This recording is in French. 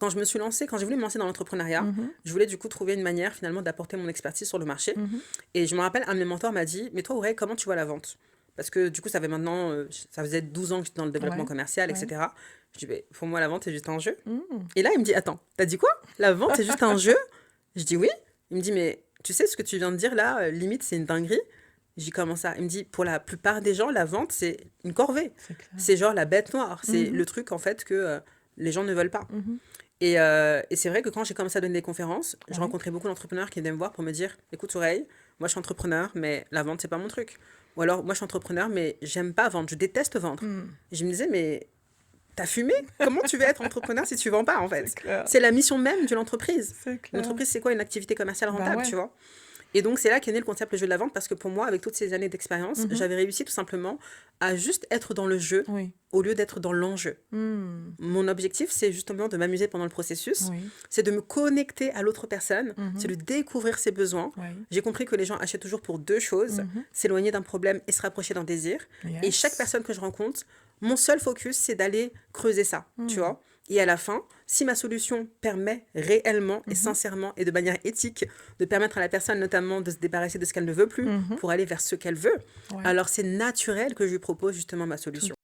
Quand quand j'ai voulu me lancer dans l'entrepreneuriat, je voulais du coup trouver une manière finalement d'apporter mon expertise sur le marché. Et je me rappelle, un de mes mentors m'a dit, mais toi, Aurèle, comment tu vois la vente? Parce que du coup, ça faisait 12 ans que j'étais dans le développement Ouais, commercial, ouais. etc. Je dis, mais pour moi, la vente, c'est juste un jeu. Mm. Et là, il me dit, attends, t'as dit quoi? La vente, c'est juste un jeu? Je dis oui. Il me dit, mais tu sais ce que tu viens de dire là, limite, c'est une dinguerie. J'ai dit, comment ça? Il me dit, pour la plupart des gens, la vente, c'est une corvée. C'est clair. C'est genre la bête noire. C'est Mhm, le truc, en fait, que les gens ne veulent pas. mhm. Et c'est vrai que quand j'ai commencé à donner des conférences, je Ouais. rencontrais beaucoup d'entrepreneurs qui venaient me voir pour me dire, écoute, Oreille, moi je suis entrepreneur, mais la vente, c'est pas mon truc. Ou alors, moi je suis entrepreneur, mais j'aime pas vendre, je déteste vendre. Mm. Et je me disais, mais t'as fumé? Comment tu veux être entrepreneur si tu vends pas, en C'est fait? clair. C'est la mission même de l'entreprise. C'est clair. L'entreprise, c'est quoi? Une activité commerciale Bah rentable, ouais. tu vois? Et donc, c'est là qu'est né le concept le jeu de la vente, parce que pour moi, avec toutes ces années d'expérience, Mhm. j'avais réussi tout simplement à juste être dans le jeu Oui. au lieu d'être dans l'enjeu. Mm. Mon objectif, c'est justement de m'amuser pendant le processus, Oui. c'est de me connecter à l'autre personne, c'est de Mhm. découvrir ses besoins. Oui. J'ai compris que les gens achètent toujours pour deux choses, Mhm. s'éloigner d'un problème et se rapprocher d'un désir. Et chaque Yes. personne que je rencontre, mon seul focus, c'est d'aller creuser ça, tu vois. Et à la fin, si ma solution permet réellement et sincèrement et de manière éthique de permettre à la personne notamment de se débarrasser de ce qu'elle ne veut plus Mhm. pour aller vers ce qu'elle veut, Ouais. alors c'est naturel que je lui propose justement ma Tout solution.